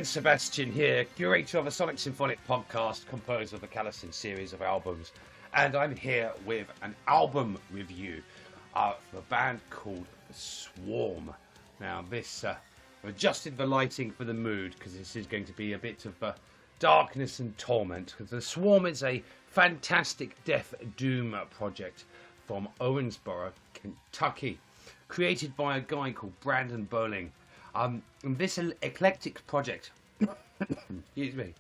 Sebastian here, curator of a Sonic Symphonic podcast, composer of the Kalasin series of albums, and I'm here with an album review for a band called Swarm. Now this, I've adjusted the lighting for the mood because this is going to be a bit of darkness and torment. The Swarm is a fantastic death doom project from Owensboro, Kentucky, created by a guy called Brandon Bowling. This eclectic project, excuse me,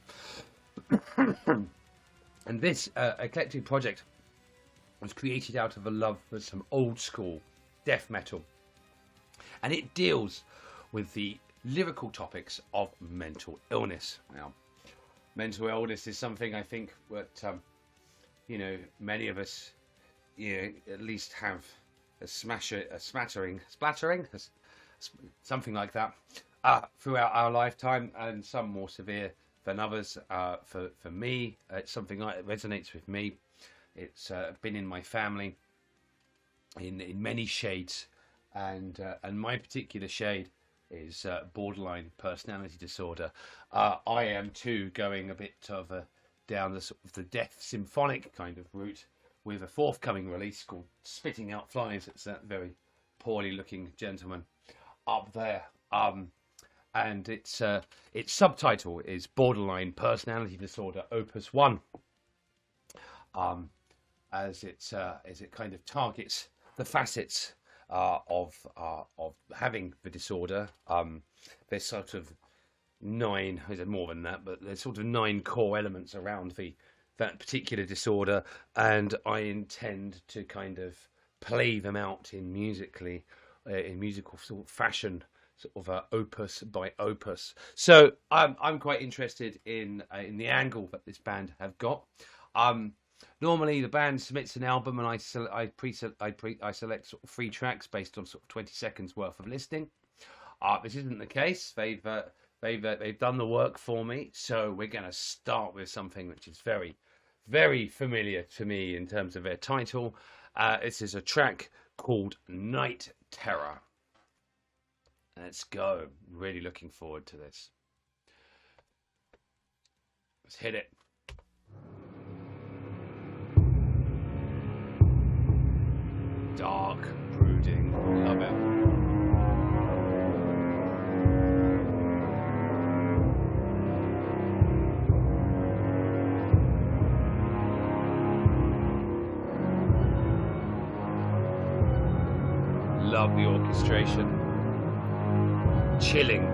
and this eclectic project was created out of a love for some old school death metal, and it deals with the lyrical topics of mental illness. Now, mental illness is something I think that many of us, at least have a splattering, something like that throughout our lifetime, and some more severe than others. For me, it's something that resonates with me. It's been in my family in many shades, and my particular shade is borderline personality disorder. I am too going a bit of down the sort of the death symphonic kind of route, with a forthcoming release called Spitting Out Flies. It's that very poorly looking gentleman up there, and its subtitle is Borderline Personality Disorder Opus 1, as it kind of targets the facets of having the disorder. There's sort of 9, there's more than that, but there's sort of 9 core elements around that particular disorder, and I intend to kind of play them out in musical sort of fashion, sort of opus by opus. So I'm quite interested in the angle that this band have got. Normally the band submits an album, and I select sort of 3 tracks based on sort of 20 seconds worth of listening. This isn't the case. They've done the work for me, so we're going to start with something which is very, very familiar to me in terms of their title. This is a track called Night Terror. Let's go. Really looking forward to this. Let's hit it. Dark, brooding, love it. Love the orchestration. Chilling.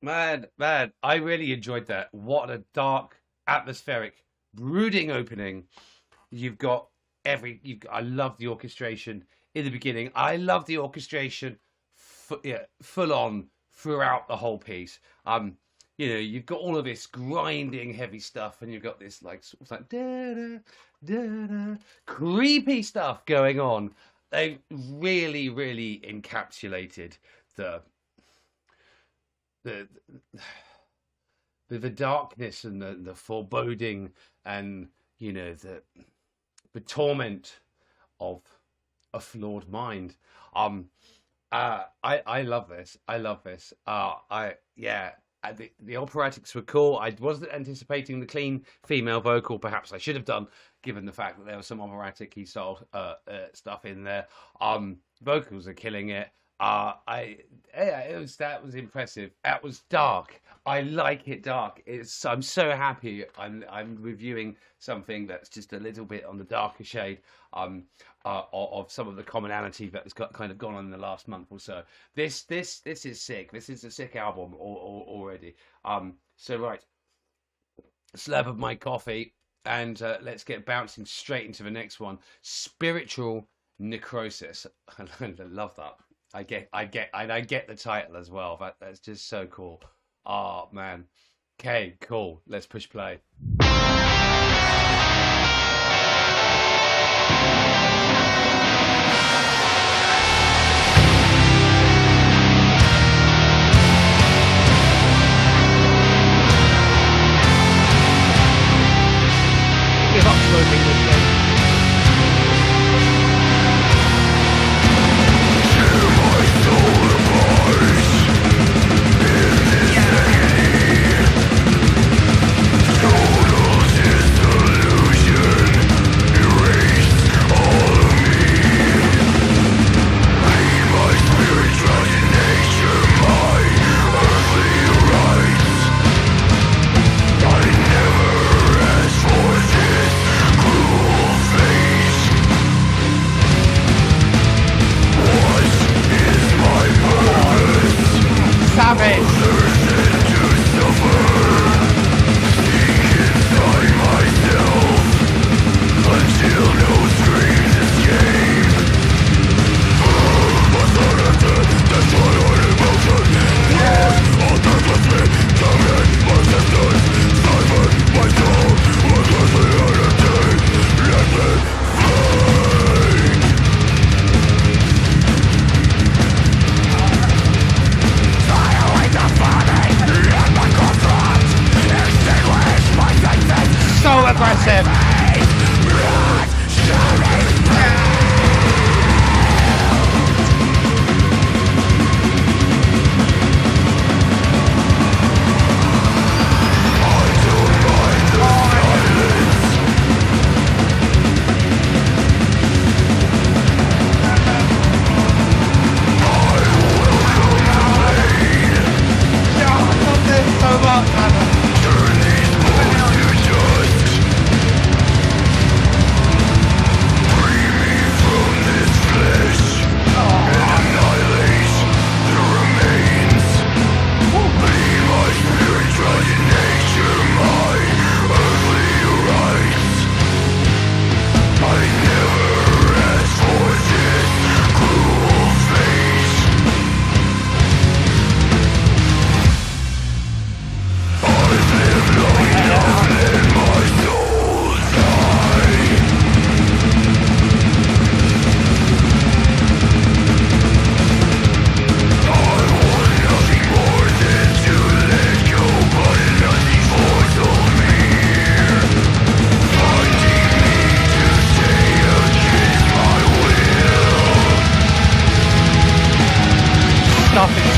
Man, I really enjoyed that. What a dark, atmospheric, brooding opening. You've got I love the orchestration in the beginning. I love the orchestration full on throughout the whole piece. You've got all of this grinding heavy stuff, and you've got this like sort of like da da da da creepy stuff going on. They really, really encapsulated the darkness and the foreboding, and the torment of a flawed mind. I love this. The operatics were cool. I wasn't anticipating the clean female vocal. Perhaps I should have done, given the fact that there was some operatic-y style stuff in there. Vocals are killing it. That was impressive. That was dark. I like it dark. I'm so happy. I'm reviewing something that's just a little bit on the darker shade of some of the commonality that has kind of gone on in the last month or so. This is sick. This is a sick album already. So right, slab of my coffee, and let's get bouncing straight into the next one. Spiritual Necrosis. I love that. I get the title as well. That's just so cool. Oh man. Okay, cool. Let's push play. Give up smoking this game.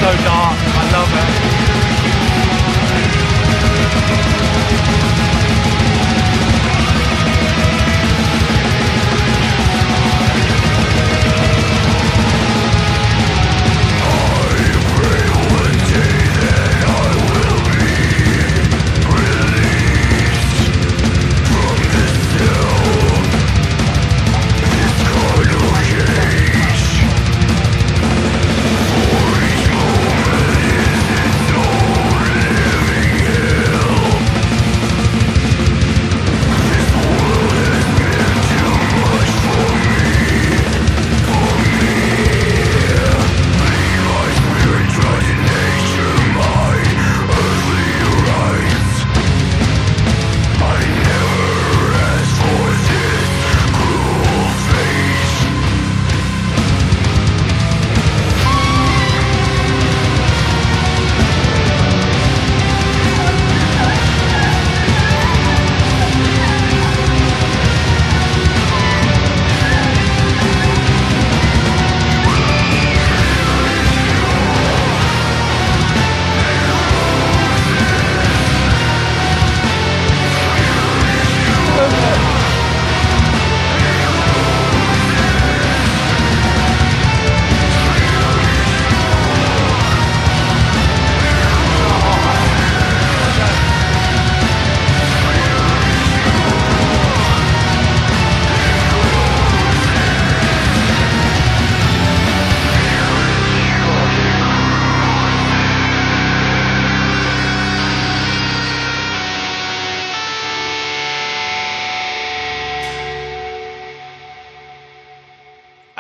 so dark. I love it. So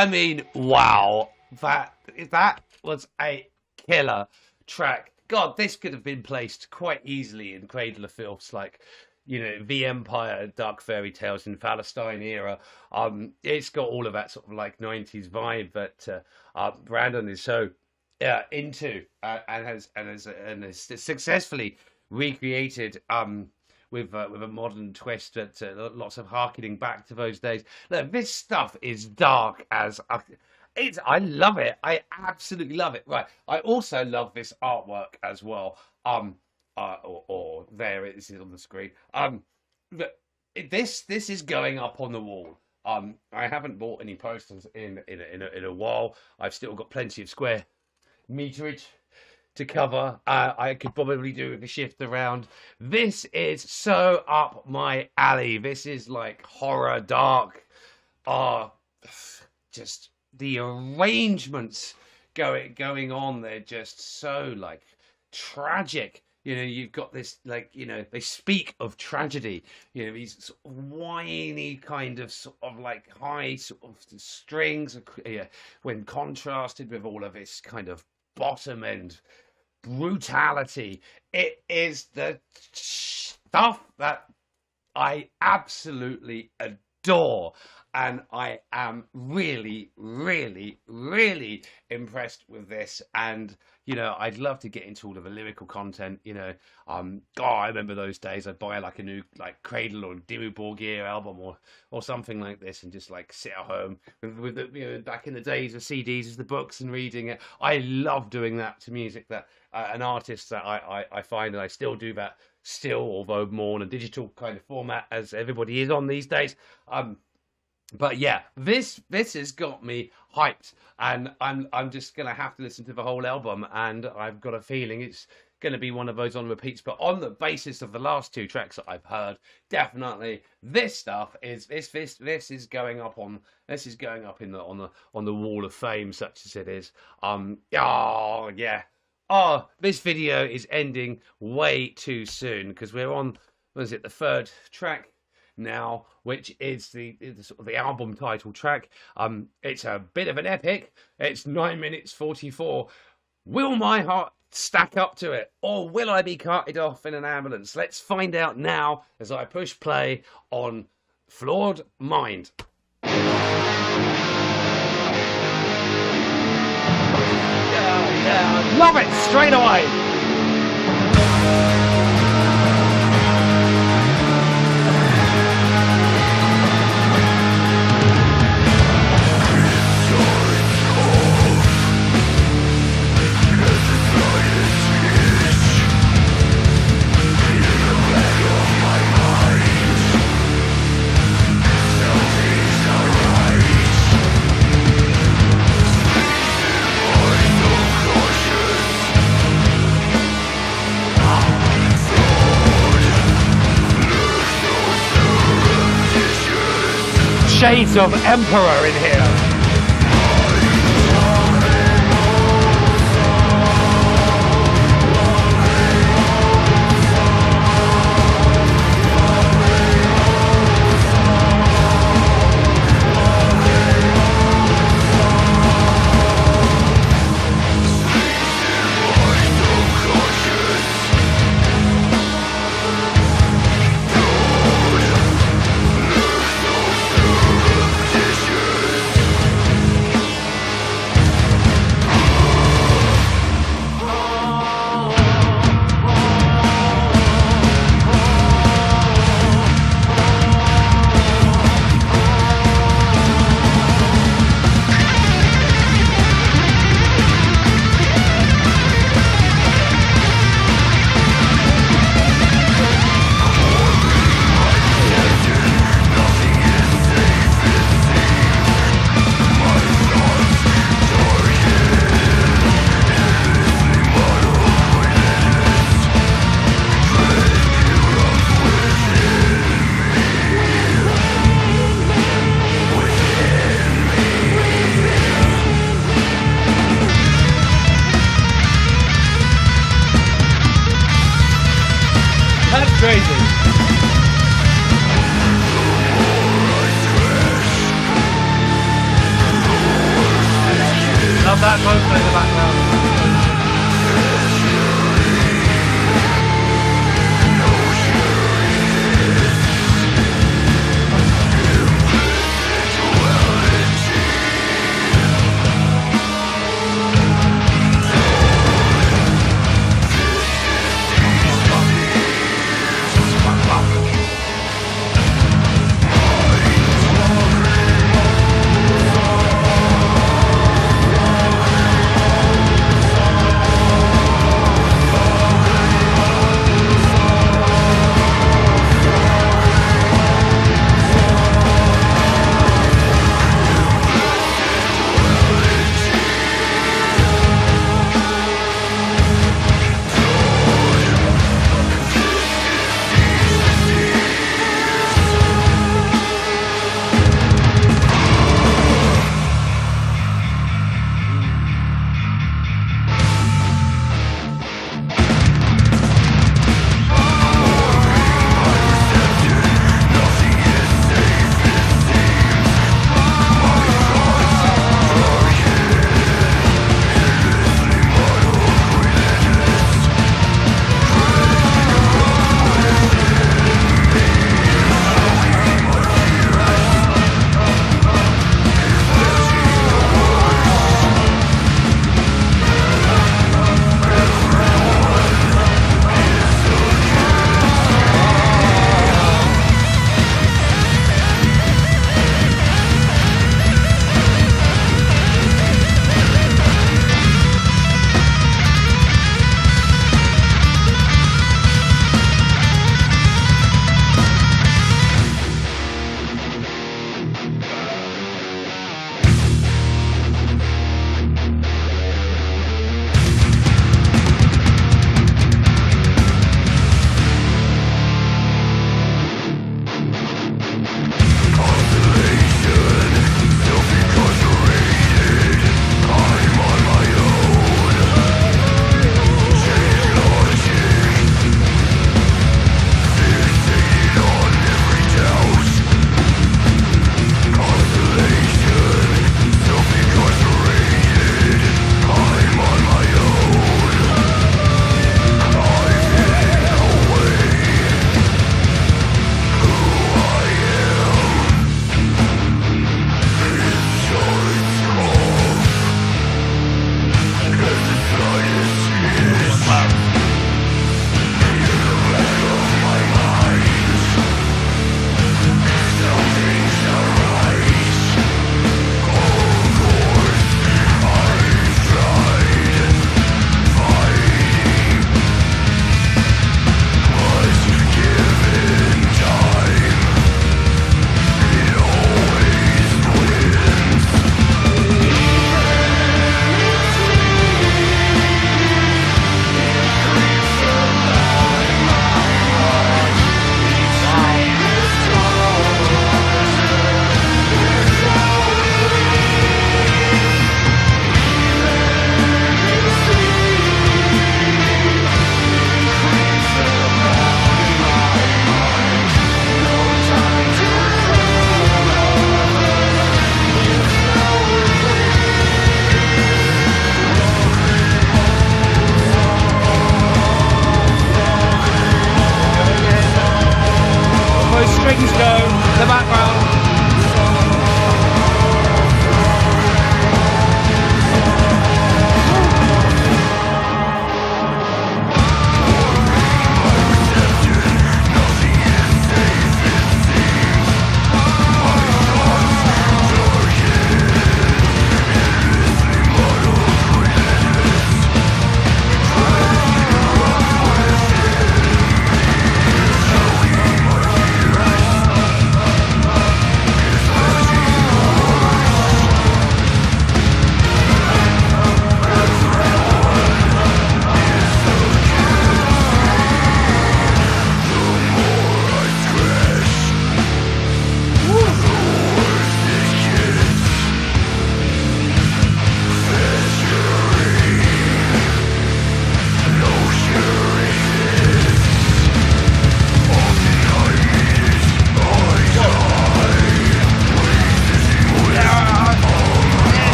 I mean, wow, that was a killer track. God, this could have been placed quite easily in Cradle of Filth's, like, you know, The Empire, Dark Fairy Tales in Palestine era. It's got all of that sort of like 90s vibe that Brandon is so into and has successfully recreated with a modern twist that lots of harkening back to those days. Look, this stuff is dark as I love it. I absolutely love it. Right. I also love this artwork as well. Or there it is on the screen. This is going up on the wall. I haven't bought any posters in a while. I've still got plenty of square meterage to cover. I could probably do with a shift around. This is so up my alley. This is like horror, dark. Just the arrangements going on. They're just so like tragic. You know, you've got this, like, you know, they speak of tragedy, you know, these sort of whiny kind of sort of like high sort of strings, when contrasted with all of this kind of bottom end brutality. It is the stuff that I absolutely adore. And I am really, really, really impressed with this. And, you know, I'd love to get into all of the lyrical content, you know. I remember those days. I'd buy like a new like Cradle or Dimmu Borgir album or something like this and just like sit at home with the, you know, back in the days of CDs as the books and reading it. I love doing that to music, that an artist that I find, and I still do that still, although more in a digital kind of format as everybody is on these days. But yeah, this has got me hyped, and I'm just gonna have to listen to the whole album, and I've got a feeling it's gonna be one of those on repeats. But on the basis of the last two tracks that I've heard, definitely this stuff is this is going up on on the wall of fame, such as it is. Oh yeah. Oh, this video is ending way too soon because we're on, what is it, the third track now, which is the sort of the album title track. It's a bit of an epic. It's 9 minutes 44. Will my heart stack up to it, or will I be carted off in an ambulance? Let's find out now as I push play on Flawed Mind. Yeah, love it straight away. Shades of Emperor in here. Crazy. love that vocal in the background.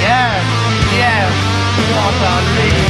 Yes, yes, what a lead.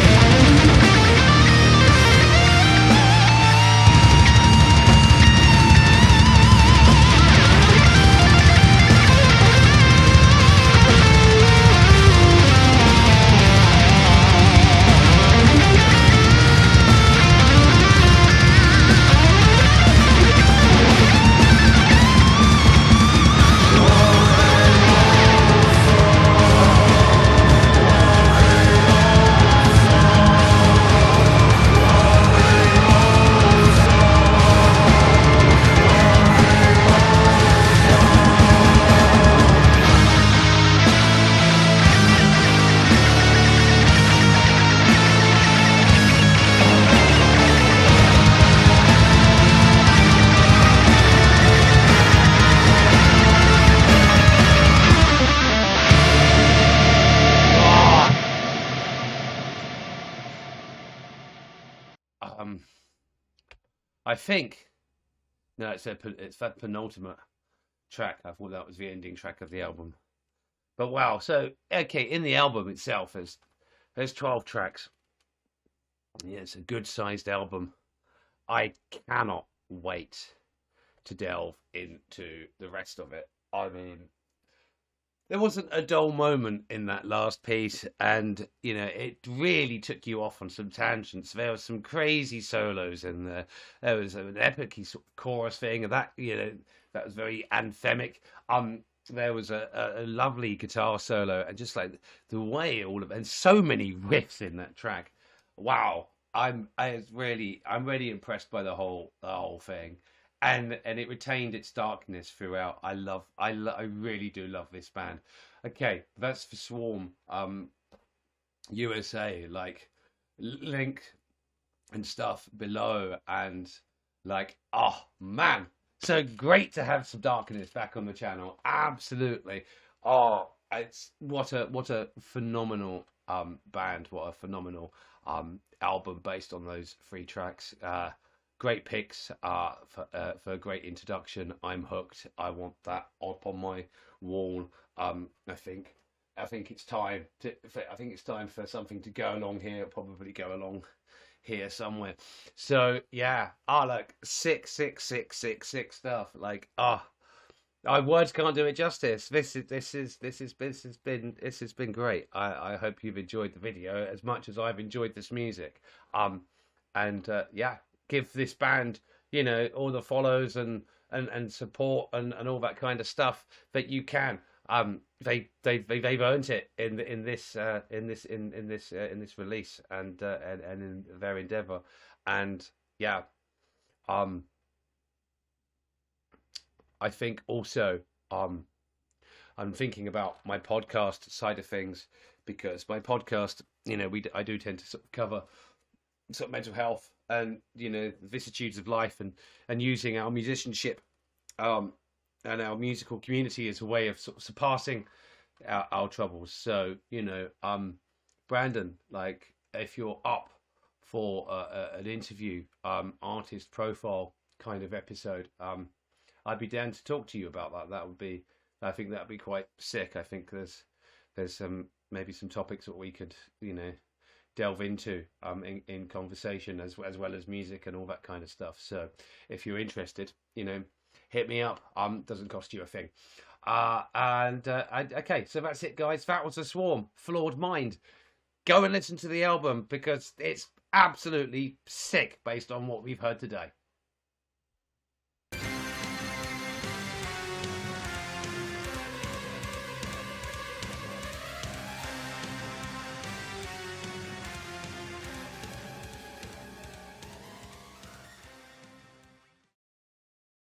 I think no, it's that penultimate track. I thought that was the ending track of the album. But wow, so okay, in the album itself, there's 12 tracks. Yeah, it's a good sized album. I cannot wait to delve into the rest of it. I mean, there wasn't a dull moment in that last piece, and you know it really took you off on some tangents. There were some crazy solos in there. There was an epic sort of chorus thing, and that that was very anthemic. There was a lovely guitar solo, and just like the way all of and so many riffs in that track. Wow, I'm really impressed by the whole thing. And it retained its darkness throughout. I really do love this band. Okay, that's for Swarm. USA, like link and stuff below, and like, oh man, so great to have some darkness back on the channel. Absolutely. Oh, it's what a phenomenal band. What a phenomenal album based on those 3 tracks. Great picks for a great introduction. I'm hooked. I want that up on my wall. I think it's time for something to go along here. It'll probably go along here somewhere. So yeah, like sick stuff. Like words can't do it justice. This has been great. I hope you've enjoyed the video as much as I've enjoyed this music. Yeah. Give this band, all the follows and support and all that kind of stuff that you can. They've earned it in this release and in their endeavor. And yeah, I think also I'm thinking about my podcast side of things, because my podcast, I do tend to sort of cover sort of mental health and the vicissitudes of life, and using our musicianship and our musical community as a way of sort of surpassing our troubles. So Brandon, like if you're up for an interview artist profile kind of episode, I'd be down to talk to you about that. I think that'd be quite sick. I think there's maybe some topics that we could delve into in conversation as well as music and all that kind of stuff. So if you're interested, hit me up. Doesn't cost you a thing. Okay, so that's it, guys. That was The Swarm, Flawed Mind. Go and listen to the album because it's absolutely sick based on what we've heard today.